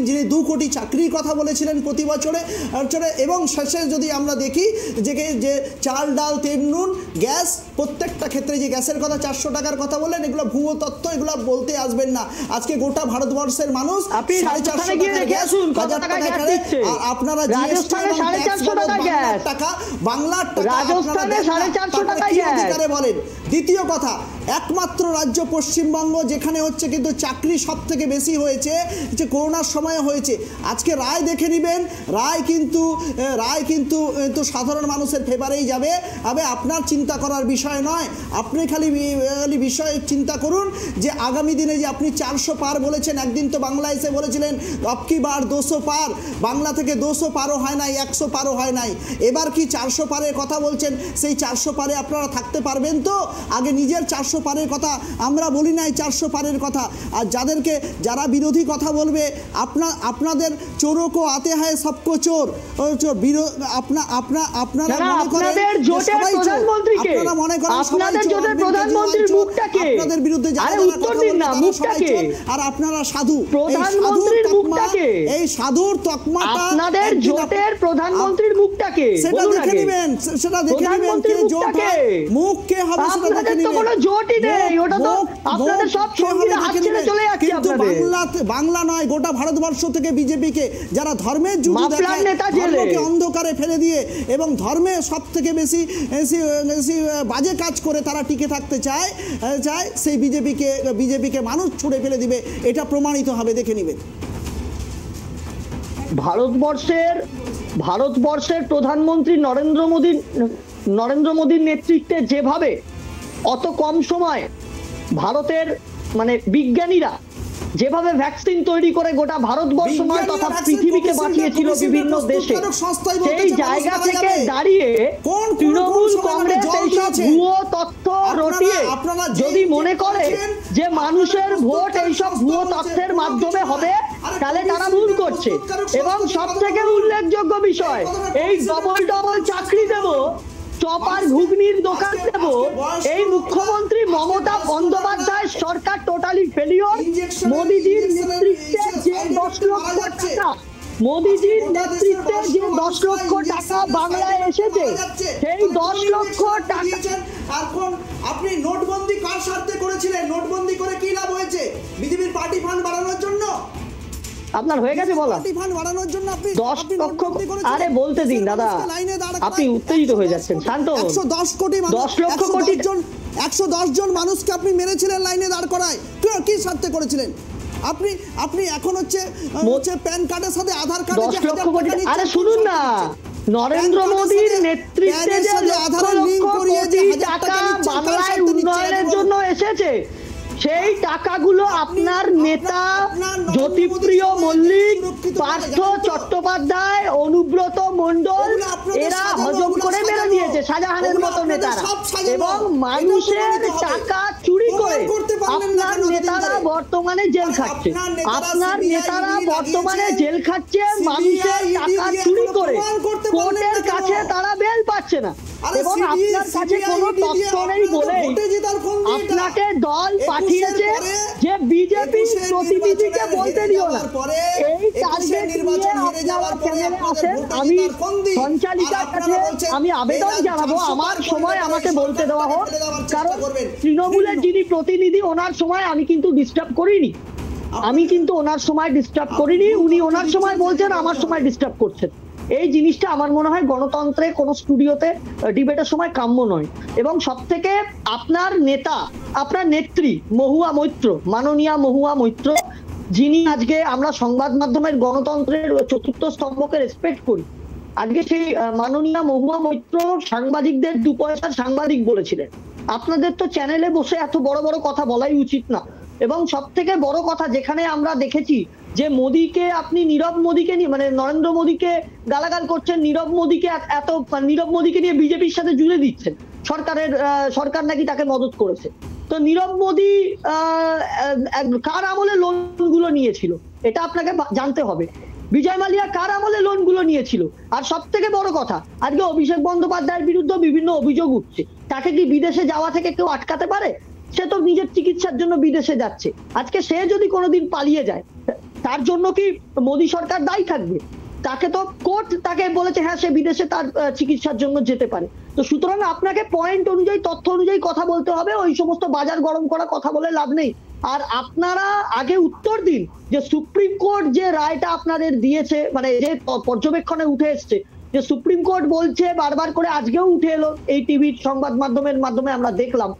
যিনি 2 কোটি চাকরির কথা বলেছিলেন প্রতি বছরে, এবং শেষে যদি আমরা দেখি যে চাল ডাল তেল নুন গ্যাস, প্রত্যেকটা ক্ষেত্রে যে গ্যাসের কথা 400 টাকার কথা বললেন, এগুলো ভুয়ো তথ্য, এগুলো বলতে আসবেন না। আজকে গোটা ভারতবর্ষের মানুষ 450 টাকার গ্যাস, 1000 টাকা করে, আর আপনারা GST বাংলার টাকা অধিকারে বলেন। দ্বিতীয় কথা, একমাত্র রাজ্য পশ্চিমবঙ্গ যেখানে হচ্ছে কিন্তু চাকরি সব থেকে বেশি হয়েছে, যে করোনার সময় হয়েছে। আজকে রায় দেখে নেবেন, রায় কিন্তু তো সাধারণ মানুষের ফেভারেই যাবে। আপনার চিন্তা করার বিষয় নয়, আপনি খালি বিষয়ে চিন্তা করুন যে আগামী দিনে যে আপনি 400 পার বলেছেন, একদিন তো বাংলা এসে বলেছিলেন অবকি বার 200 পার, বাংলা থেকে 200 পারও হয় নাই, 100 পারও হয় নাই। এবার কি 400 পারের কথা বলছেন, সেই 400 পারে আপনারা থাকতে পারবেন তো? আগে নিজের 400 পারের কথা আমরা বলি নাই, 400 পারের কথা। আর যারা বিরোধী কথা বলবে, আপনাদের চোরও কো আতে হয় সবকো চোর, আপনারা মনে করেন প্রধানমন্ত্রীর মুখটাকে, আপনাদের বিরুদ্ধে আর আপনারা সাধু। প্রধানমন্ত্রীর মুখটাকে, এই সাধুর তকমাটা আপনাদের জোটের প্রধানমন্ত্রীর মুখটাকে সেটা দেখে নেবেন, কে জোট হয়, মুখ কে হবে সেটা দেখে নেবেন। কোনো জোটই নেই, ওটা তো আপনাদের সব সঙ্গীরা হাত ছেড়ে চলে যাচ্ছে। কিন্তু বাংলা নয়, গোটা ভারতবর্ষ থেকে বিজেপিকে যারা ধর্মের যুদ্ধ দেখায়, ধর্মকে অন্ধকারে ফেলে দিয়ে এবং ধর্মে সব থেকে বেশি বাজে কাজ করে তারা টিকে থাকতে চায়, সেই বিজেপিকে মানুষ ছুড়ে ফেলে দিবে, এটা প্রমাণিত হবে, দেখে নেবেন। ভারতবর্ষের প্রধানমন্ত্রী নরেন্দ্র মোদীর নেতৃত্বে যেভাবে অত কম সময় ভারতের বিজ্ঞানীরা যেভাবে ভ্যাকসিন তৈরি করে গোটা ভারতবর্ষ নয় তথা পৃথিবীকে বাঁচিয়েছিল বিভিন্ন দেশে, সেই জায়গা থেকে দাঁড়িয়ে তৃণমূল কংগ্রেস এইসব ভুয়ো তথ্য রটিয়ে যদি মনে করে যে মানুষের ভোট এইসব ভুয়ো তথ্যের মাধ্যমে হবে, তাহলে তারা ভুল করছে। এবং সব থেকে উল্লেখযোগ্য বিষয়, এই ডবল চাকরি দেব, চপার ঘুগনির দোকান দেব, এই মুখ্যমন্ত্রী মমতা বন্দ্যোপাধ্যায় সরকার টোটালি ফেলিওর। মোদিজির নেতৃত্বে যে 10 লক্ষ টাকা, মোদিজির নেতৃত্বে যে 10 লক্ষ টাকা বাংলায় এসেছে, সেই 10 লক্ষ টাকা এখন আপনি নোটবন্দি কার স্বার্থে করেছিলেন? নোটবন্দি করে কি লাভ হয়েছে? বিজেপির পার্টি ফান্ড বাড়ানোর জন্য? আপনার হয়ে গেছে বলা? 10 লক্ষ, আরে বলতে দিন দাদা, আপনি উত্তেজিত হয়ে যাচ্ছেন, শান্ত। 110 কোটি, 10 লক্ষ কোটি, 110 জন মানুষকে আপনি মেরেছিলেন লাইনে দাঁড় করায়, কি স্বার্থে করেছিলেন? আপনি এখন হচ্ছে প্যান কার্ডের সাথে আধার কার্ডে 10 লক্ষ কোটি। আরে শুনুন না, নরেন্দ্র মোদীর নেতৃত্বে যে লক্ষ লক্ষ কোটি টাকা বাংলায় উন্নয়নের জন্য এসেছে, সেই টাকাগুলো আপনার নেতা জ্যোতিপ্রিয় মল্লিক, পার্থ চট্টোপাধ্যায়, অনুব্রত মণ্ডল এরা হজম করে মেরে দিয়েছে, শাহজাহানের মতো নেতারা। এবং মানুষের টাকা চুরি করে আপনার নেতারা বর্তমানে জেল খাচ্ছে, মানুষের টাকা চুরি করে কোর্টের কাছে তারা বেল পাচ্ছে না। এবং আপনার কাছে কোনো তথ্য নেই বলে আপনাকে দল পাঠিয়েছে যে বিজেপি প্রতিনিধিকে বলতে দিও না। এই টার্গেট নিয়ে আপনারা চ্যানেলে আসেন, আমি সঞ্চালিকার কাছে আমি আবেদন জানাবো আমার সময় আমাকে বলতে দেওয়া হোক, কারণ তৃণমূলের যিনি প্রতিনিধি ওনার সময় আমি কিন্তু ডিস্টার্ব করিনি, উনি ওনার সময় বলছেন, আমার সময় ডিস্টার্ব করছেন। এই জিনিসটা আমার মনে হয় গণতন্ত্রে কোনো স্টুডিওতে ডিবেটের সময় কাম্য নয়। এবং সব থেকে আপনার নেতা, আপনার নেত্রী মাননীয়া মহুয়া মৈত্র, যিনি আজকে আমরা সংবাদ মাধ্যমের গণতন্ত্রের চতুর্থ স্তম্ভকে রেসপেক্ট করি, আজকে সেই মাননীয়া মহুয়া মৈত্র সাংবাদিকদের 2 পয়সার সাংবাদিক বলেছিলেন। আপনাদের তো চ্যানেলে বসে এত বড় বড় কথা বলাই উচিত না। এবং সব থেকে বড় কথা, যেখানে আমরা দেখেছি যে মোদীকে আপনি নীরব মোদীকে নিয়ে নরেন্দ্র মোদীকে গালাগাল করছেন, নীরব মোদীকে নিয়ে বিজেপির সাথে জুড়ে দিচ্ছেন, সরকার নাকি তাকে মদত করেছে। তো নীরব মোদী কার আমলে লোন গুলো নিয়েছিল এটা আপনাকে জানতে হবে। বিজয় মালিয়া কার আমলে লোন গুলো নিয়েছিল? আর সব থেকে বড় কথা, আজকে অভিষেক বন্দ্যোপাধ্যায়ের বিরুদ্ধে বিভিন্ন অভিযোগ উঠছে, তাকে কি বিদেশে যাওয়া থেকে কেউ আটকাতে পারে? সে তো নিজের চিকিৎসার জন্য বিদেশে যাচ্ছে। আজকে সে যদি কোনোদিন পালিয়ে যায়, তার জন্য কি মোদী সরকার দায়ী থাকবে? তাকে তো কোর্ট তাকে বলেছে হ্যাঁ সে বিদেশে তার চিকিৎসার জন্য যেতে পারে। তো সুতরাং আপনাকে পয়েন্ট অনুযায়ী, তথ্য অনুযায়ী কথা বলতে হবে, ওই সমস্ত বাজার গরম করা কথা বলে লাভ নেই। আর আপনারা আগে উত্তর দিন যে সুপ্রিম কোর্ট যে রায়টা আপনাদের দিয়েছে, যে পর্যবেক্ষণে উঠে এসছে, যে সুপ্রিম কোর্ট বলছে বারবার করে, আজকেও উঠে এলো এই টিভি সংবাদ মাধ্যমের মাধ্যমে আমরা দেখলাম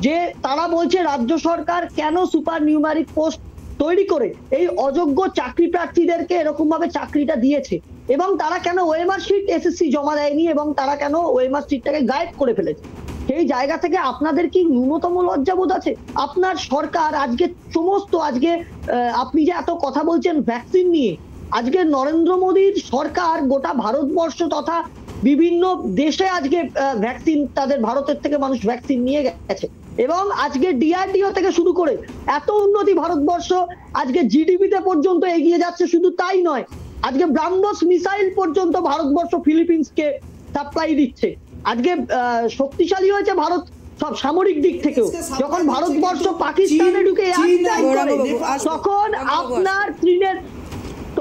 যে তারা বলছে রাজ্য সরকার কেন সুপার নিউমারিক পোস্ট তৈরি করে এই অযোগ্য চাকরি প্রার্থীদেরকে এরকম ভাবে চাকরিটা দিয়েছে, এবং তারা কেন ওএমআর শিট এসএসসি জমা দেয়নি, এবং তারা কেন ওএমআর শিটটাকে গায়েব করে ফেলেছে। সেই জায়গা থেকে আপনাদের কি ন্যূনতম লজ্জাবোধ আছে? আপনার সরকার আজকে সমস্ত আপনি যে এত কথা বলছেন ভ্যাকসিন নিয়ে, আজকে নরেন্দ্র মোদীর সরকার গোটা ভারতবর্ষ তথা বিভিন্ন দেশে আজকে ভ্যাকসিন, তাদের ভারতের থেকে মানুষ ভ্যাকসিন নিয়ে গেছে, এবং আজকে ডিআরডিও থেকে শুরু করে এত উন্নতি ভারতবর্ষ আজকে জিডিপিতে পর্যন্ত এগিয়ে যাচ্ছে। শুধু তাই নয়, আজকে ব্রাহ্মস মিসাইল পর্যন্ত ভারতবর্ষ ফিলিপিন্সকে সাপ্লাই দিচ্ছে। আজকে শক্তিশালী হয়েছে ভারত সব সামরিক দিক থেকেও। যখন ভারতবর্ষ পাকিস্তানে ঢুকে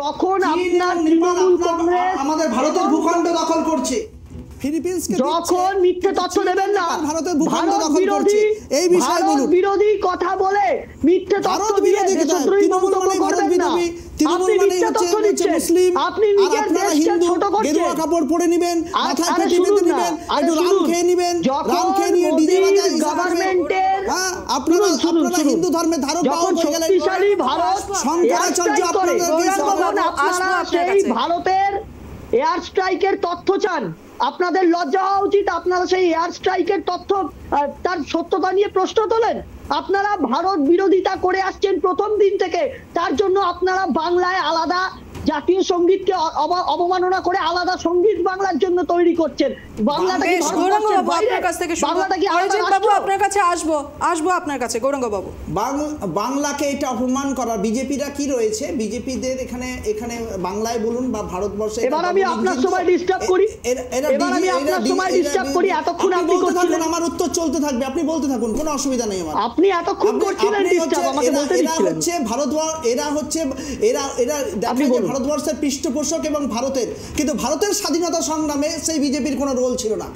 তখন আপনার তৃণমূল কংগ্রেস আমাদের ভারতের ভূখণ্ড দখল করছে। যখন মিথ্যে তথ্য দেবেন না, ভারতের ভূখণ্ড দখল করছে, এই বিষয় বলুন। বিরোধী কথা বলে মিথ্যে তথ্য দিয়ে দেশদ্রোহী মন্তব্য করবেন না। আপনি মিথ্যে তথ্য দিচ্ছেন, আপনি নিজের দেশকে ছোট করছেন। গেরুয়া কাপড় পরে নেবেন, মাথায় টুপি বেঁধে নেবেন, একটু রাম খেয়ে নেবেন, রাম খেয়ে নিয়ে ডিজে বাজায় গভর্নমেন্টের। আপনারা হিন্দু ধর্মের ধারক বাহক হয়ে গেলেন। শক্তিশালী ভারত শঙ্করাচার্য আপনারা সেই ভারতের এয়ার স্ট্রাইকের তথ্য চান। আপনাদের লজ্জা হওয়া উচিত। আপনারা সেই এয়ার স্ট্রাইকের তথ্য তার সত্যতা নিয়ে প্রশ্ন তোলেন। আপনারা ভারত বিরোধিতা করে আসছেন প্রথম দিন থেকে, তার জন্য আপনারা বাংলায় আলাদা জাতীয় সঙ্গীতকে অবমাননা করে আলাদা সঙ্গীত বাংলার জন্য তৈরি করছেন। বাংলাটা কি আপনার কাছ থেকে বাবু আপনার কাছে আসবো আপনার কাছে গৌরাঙ্গ বাবু। বাংলাকে এটা অপমান করা বিজেপিরা কি রয়েছে, বিজেপিদের এখানে বাংলায় বলুন বা ভারতবর্ষে। এবার আমি আপনার সময় ডিস্টার্ব করি, এতক্ষণ আপনি করছিলেন। আমার উত্তর চলতে থাকবে, আপনি বলতে থাকুন, কোনো অসুবিধা নেই আমার। আপনি এতক্ষণ করছিলেন ডিস্টার্ব, আমাকে বলতে দিচ্ছিলেন। এরা ভারতবর্ষের পৃষ্ঠপোষক এবং ভারতের, কিন্তু ভারতের স্বাধীনতা সংগ্রামে সেই বিজেপির কোনো রোল ছিল না।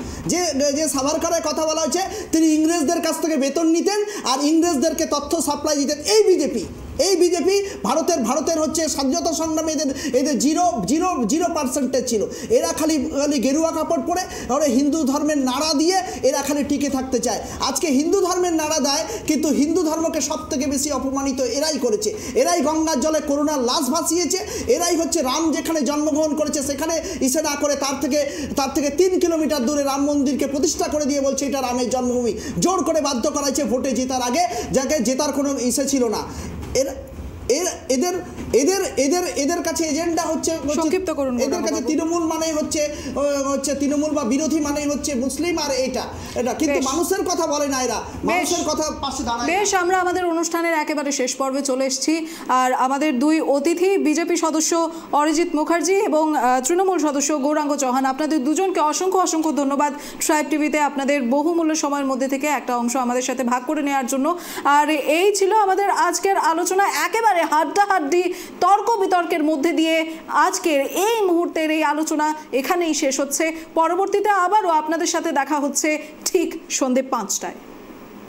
যে সাভারকারের কথা বলা হয়েছে, তিনি ইংরেজদের কাছ থেকে বেতন নিতেন আর ইংরেজদেরকে তথ্য সাপ্লাই দিতেন। এই বিজেপি ভারতের হচ্ছে স্বাধীনতা সংগ্রামে এদের 0% ছিল। এরা খালি গেরুয়া কাপড় পরে হিন্দু ধর্মের নাড়া দিয়ে এরা খালি টিকে থাকতে চায়। আজকে হিন্দু ধর্মের নাড়া দেয়, কিন্তু হিন্দু ধর্মকে সব থেকে বেশি অপমানিত এরাই করেছে। এরাই গঙ্গার জলে করুণার লাশ ভাসিয়েছে। এরাই হচ্ছে রাম যেখানে জন্মগ্রহণ করেছে সেখানে ইসে না করে তার থেকে 3 কিলোমিটার দূরে রাম মন্দিরকে প্রতিষ্ঠা করে দিয়ে বলছে এটা রামের জন্মভূমি। জোর করে বাধ্য করাইছে ভোটে জেতার আগে, যাকে জেতার কোনো ইসে ছিল না। এদের কাছে এজেন্ডা হচ্ছে, এদের কাছে তৃণমূল মানেই হচ্ছে তৃণমূল বা বিরোধী মানেই হচ্ছে মুসলিম, আর এটা কিন্তু মানুষের কথা বলে না, এরা মানুষের কথা পাশে দাঁড়ায়। বেশ, আমরা আমাদের অনুষ্ঠানের একেবারে শেষ পর্বে চলে এসেছি, আর আমাদের দুই অতিথি বিজেপি সদস্য অরিজিৎ মুখার্জি এবং তৃণমূল সদস্য গৌরাঙ্গ চৌহান, আপনাদের দুজনকে অসংখ্য ধন্যবাদ ট্রাইব টিভিতে আপনাদের বহুমূল্য সময়ের মধ্যে থেকে একটা অংশ আমাদের সাথে ভাগ করে নেওয়ার জন্য। আর এই ছিল আমাদের আজকের আলোচনা, একেবারে হাড্ডাহাড্ডি তর্ক বিতর্কের মধ্যে দিয়ে আজকের এই মুহূর্তের এই আলোচনা এখানেই শেষ হচ্ছে। পরবর্তীতে আবারও আপনাদের সাথে দেখা হচ্ছে ঠিক সন্ধ্যে 5টায়।